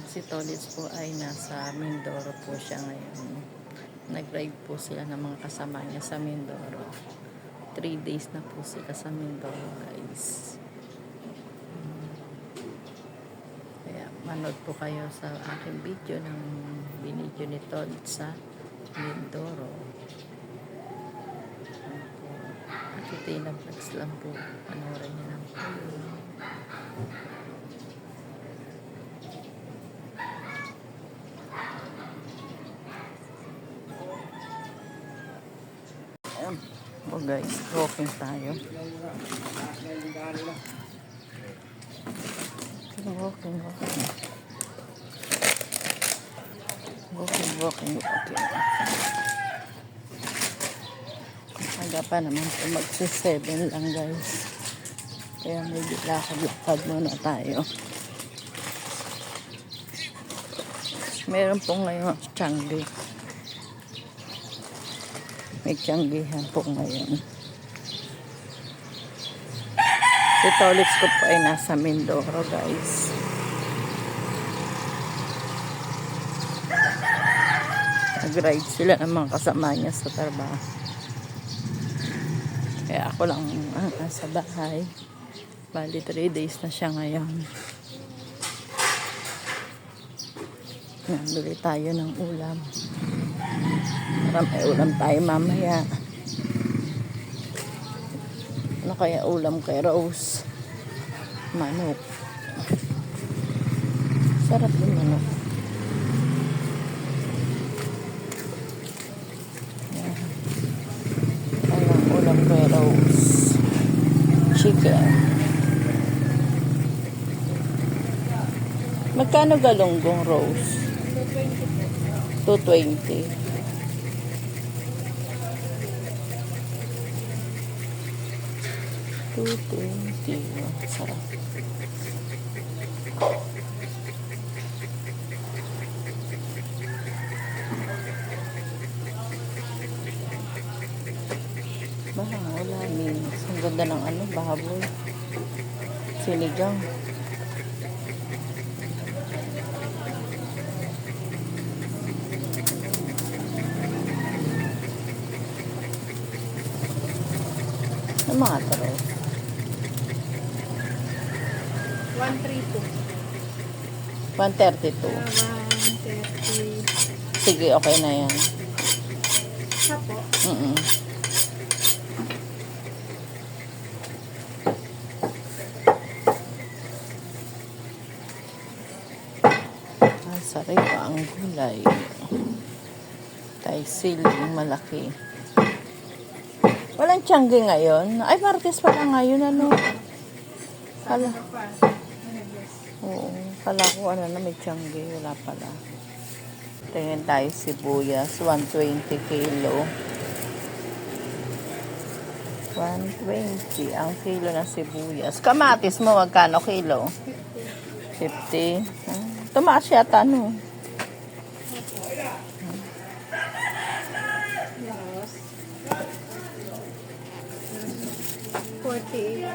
Si Tolitz po ay nasa Mindoro po siya ngayon. Nag-ride po sila ng mga kasama niya sa Mindoro. 3 days na po sila sa Mindoro, guys. Kaya manood po kayo sa aking video ng binidyo ni Tolitz sa Mindoro. Tina Vlogs lang po. Panoorin niyo lang po. Ayan po guys, walking tayo. Walking. Aga pa naman po, magsi-7 lang guys. Kaya medyo lakad-lakad muna tayo. Meron po ngayon Changi. May Changihan po ngayon. Si Tolitz ko po ay nasa Mindoro guys. Nag-ride sila ng mga kasama niya sa trabaho. Kaya ako lang nasa bahay. Bali 3 days na siya ngayon. Nabili tayo ng ulam. Para may ulam tayo mamaya. Ano kaya ulam kay Rose? Manok. Sarap yung manok. Anong ulam kay Rose? Chicken. Magkano galunggong, Rose? 220. 220. Sarap. Bahang ulamin. Ang ganda ng baboy. Sinigang. Ano mga taro? 132. 132. 130. Sige, okay na yan. Siya po. Sariwa ang gulay. Taisil yung malaki. Walang Changi ngayon. Ay, Martes pala ngayon, ano? Kala. Oo, kala ko may Changi. Wala pala. Tingin tayo sibuyas. 120 kilo. 120 ang kilo ng sibuyas. Kamatis mo, magkano kilo? 50. Tumaas yata, no? Yes. 48.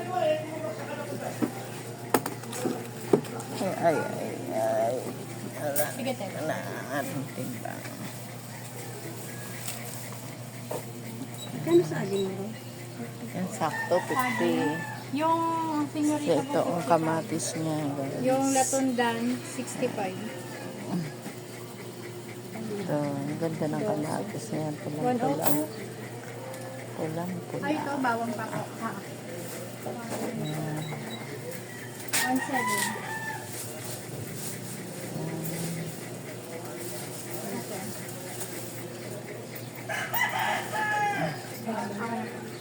Ay. Wala ang ating timbang. Kano sa aging mo? Yan, sakto, 50. Yung señorita Ito ang kamatis niya, guys. yung latundan, 65. Ito, ang ganda ng kamatis niya. Pulang-pulang. Pulang-pulang. Ay, ito, bawang pa po. 17. Thank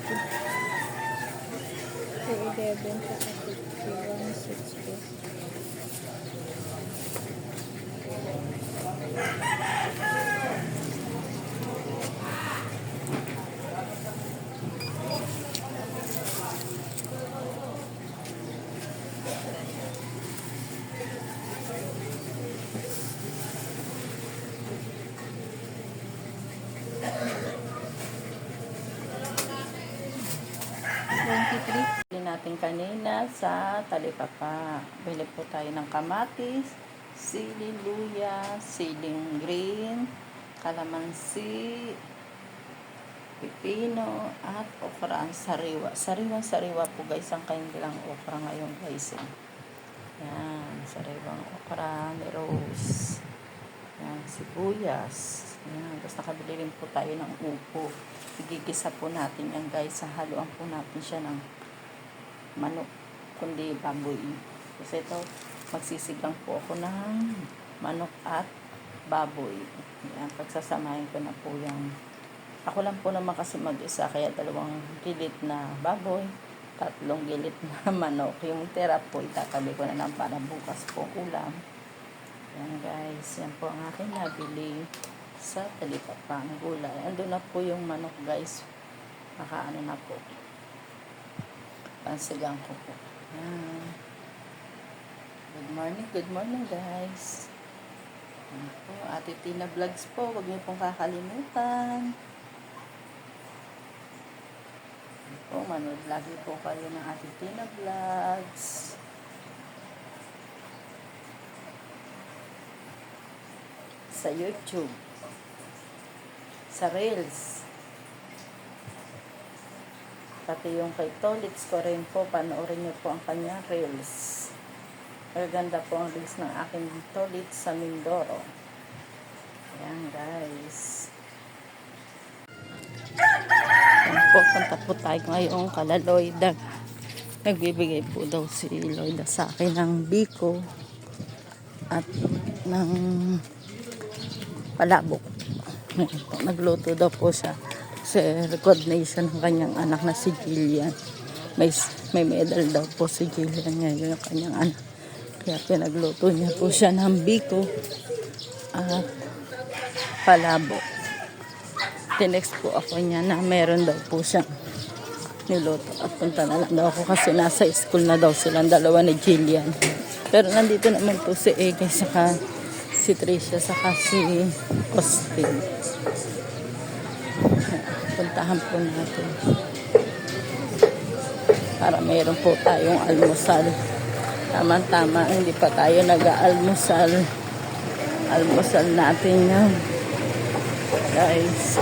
you. So, 11 sa 51, 60. 23. Bili natin kanina sa Talipapa. Bili po tayo ng kamatis, sili, luya, siling green, kalamansi, pipino, at okra ang sariwa. Sariwa po guys ang kanilang okra ngayon guys. Yan, sariwang okra ni Rose. Yan, sibuyas. Yan, tapos nakabili rin po tayo ng upo. Igigisa po natin yan guys. Haluan po natin siya ng manok, kundi baboy. Kasi ito, magsisigang po ako ng manok at baboy. Yan, pagsasamahin ko na po yung ako lang po naman kasi mag-isa, kaya 2 gilit na baboy, 3 gilit na manok. Yung tira po, itatabi ko na lang para bukas po ulam. Yan guys, yan po ang aking nabili sa Talipapa ang gulay. Andun na po yung manok guys. Nakaano na po. Pansigang ko po. Yan. Good morning guys. Yan po, Ate Tina Vlogs po. Huwag niyo pong kakalimutan. Po, manood lagi po kayo ng Ate Tina Vlogs. Sa YouTube. Sa Reels. Pati yung kay Tolits ko rin po, panoorin niyo po ang kanyang Reels. Maganda po ang Reels ng aking Tolits sa Mindoro. Ayan guys. Po, punta po tayo ngayon kala Loida. Nagbibigay po daw si Loida sa akin ng biko at ng palabok. Nagluto daw po siya sa recognition ng kanyang anak na si Jillian. May medal daw po si Jillian ngayon yung kanyang anak. Kaya pinagluto niya po siya ng biko at palabok. Tinext po ako niya na meron daw po siyang niluto at punta na lang daw ako kasi nasa school na daw silang dalawa ni Jillian. Pero nandito naman po si Ege saka si Tricia saka si Austin. Puntahan po natin para meron po tayong almusal. Tama-tama, hindi pa tayo nag-aalmusal. Almusal natin yan guys.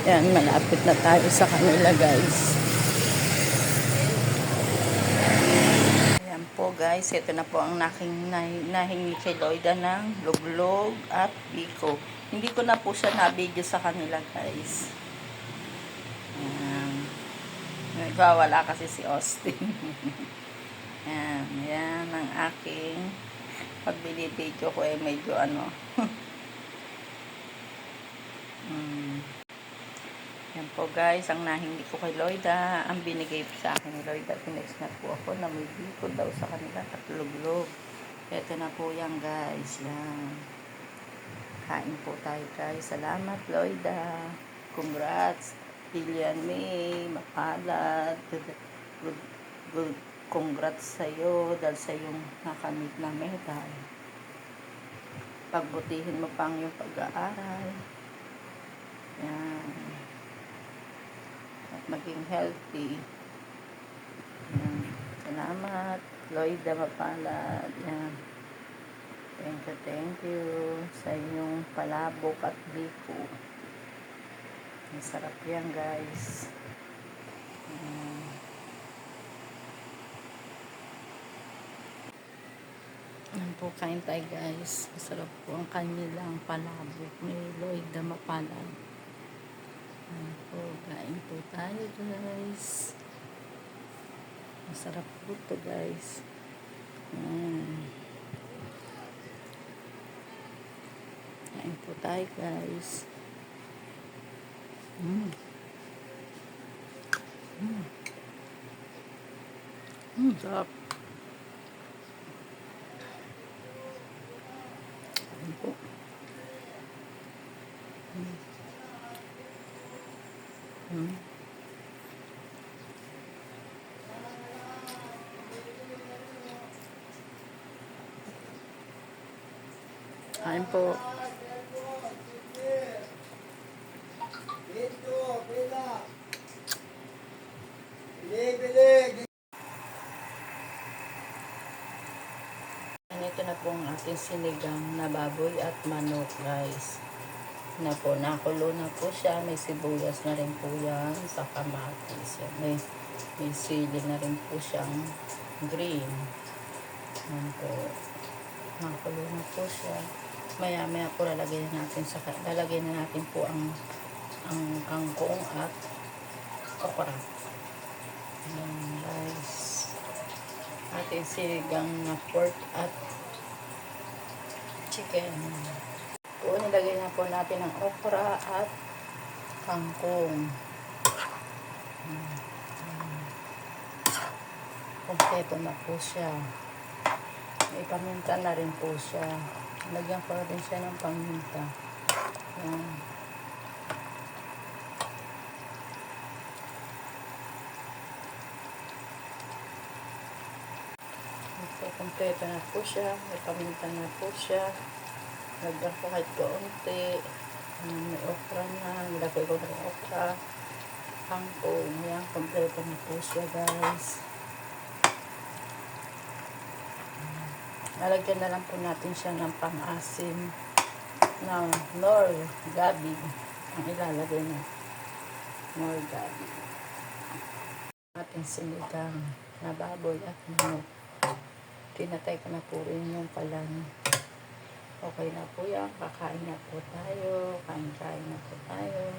Yan, malapit na tayo sa kanila guys. Yan po guys, ito na po ang nahingi kay Loida ng luglog at biko. Hindi ko na po siya na-video sa kanila guys. Yan. Nagwawala kasi si Austin. Yan, yan ang aking pagbili-video ko medyo ano. Yan po guys, ang nahingi ko kay Loida, ang binigay sa akin ni Loida, tinext na po ako na may biko daw sa kanila at luglog. Ito na po yan guys. Yan. Kain po tayo guys. Salamat Loida. Congrats. Jillian May. Mapalad. Good. Congrats sa'yo dahil sa iyong nakamit na medal. Pagbutihin mo pang yung pag-aaral. Yan. At maging healthy. Yan. Salamat. Loida Mapalad. Yan. Thank you sa inyong palabok at biko. Masarap yan guys. Yan. Yan po, kain tayo guys. Masarap po ang kanilang palabok ni Loida Mapalad. Yan po, kain po tayo guys. Masarap po ito guys. Yan. Kain po tayo guys. Sarap. Kain po. Kain po. ating sinigang na baboy at manok, guys. Na po, nakulo na po siya. May sibuyas na rin po yan sa kamatis. May sili na rin po siyang green. Yan po. Nakulo na po siya. Maya-maya po lalagyan na natin po ang kangkong at okra. Yan, guys. Ating sinigang na pork at chicken. Po, nilagay na po natin ang okra at kangkong. Kompleto na po siya. May paminta na rin po siya. Lagyan ko rin siya ng paminta. Yan. So, kompleto na po siya. May paminta na po siya. Lagyan ko kahit kaunti. May okra na. Nilagay ko na yung okra. Kangkong. Yan, kompleto na po siya, guys. Nalagyan na lang po natin siya ng pang-asim ng nor gabi. Ang ilalagay na nor gabi. Ating sinigang na baboy at manok. Tinatay ko na po rin yung palang. Okay na po yan. Kakain na po tayo. Kain na po tayo.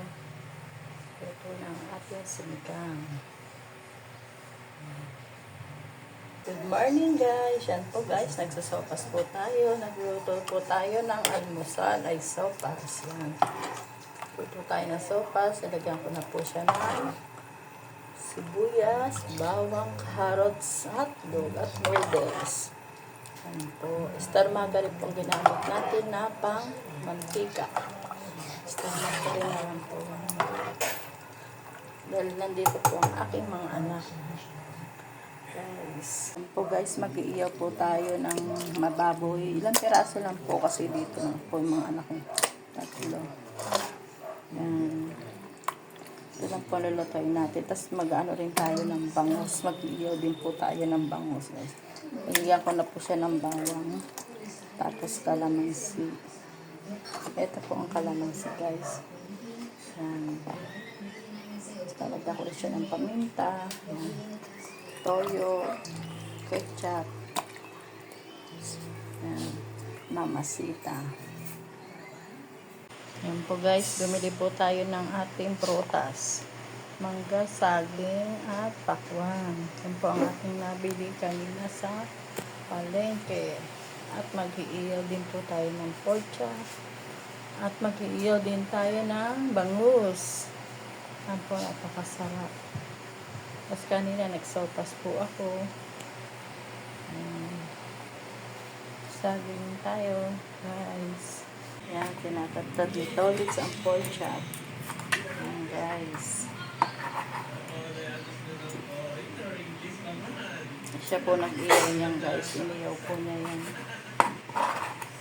Ito na ang ating sinigang. Good morning, guys. Yan po, guys. Nagsasopas po tayo. Nagluto po tayo ng almusal ay sopas. Yan. Luto tayo ng sopas. Nalagyan ko na po siya ng sibuyas, bawang, carrots, hotdog at noodles. Yan po. Star margarine pong ginamit natin na pang mantika. Star margarine na lang po. Dahil nandito po ang aking mga anak. Guys. Po guys, mag-iiyaw po tayo ng mababoy. Ilang piraso lang po kasi dito na po yung mga anak ko. Tatlo. Yan. Ito lang po lulutuin natin. Tapos mag-ano rin tayo ng bangus. Mag-iiyaw din po tayo ng bangus, guys. Iiyaw ko na po siya ng bawang. Tapos kalamansi. Ito po ang kalamansi, guys. Yan. Talagyan ko rin siya ng paminta. Yan. Toyo, ketchup, yan, mamasita. Yan po guys, bumili po tayo ng ating prutas. Mangga, saging, at pakwan. Yan po ang ating nabili kanina sa palengke. At mag-iiyaw din po tayo ng pork chop. At mag-iiyaw din tayo ng bangus. Yan po, napakasarap. Tapos kanina nagsopas po ako. Saging tayo, guys. Yan, tinatagtad nito ulit ang pork chop. Yan, guys. Siya po nag-iyaw niyan, guys. Iniyaw po niya yan.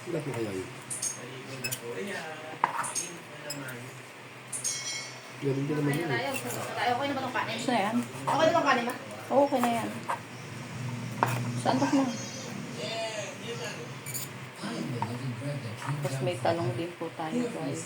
Ilan po kaya yun? Ganun din naman yun. Okay na ba itong kanin? Saan na yan? Okay na itong kanin, ma? Okay na yan. Saan mo? Tapos may talong din po tayo, guys.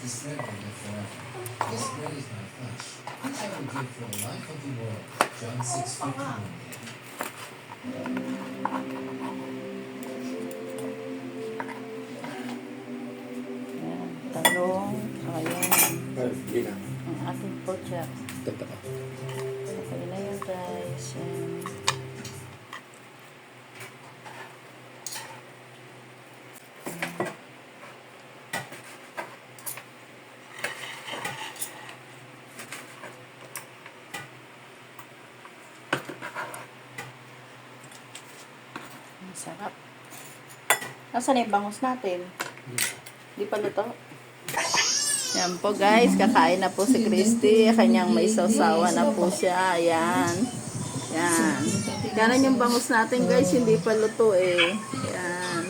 Yan, talong. Ayan. Hindi na. Ang ating pork chop. Tagta ka. Okay na yun, guys. Yan. Ang sarap. Nasaan na yung bangus natin? Di pa luto? Yan po guys, kakain na po si Christy. Kanyang may sausawa na po siya. Ayan. Yan. Ganon yung bangus natin guys, hindi pa luto eh. Yan.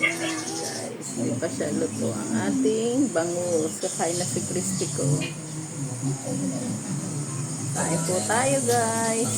Yan guys, hindi pa siya luto ang ating bangus. Kakain na si Christy ko. Kain po tayo guys.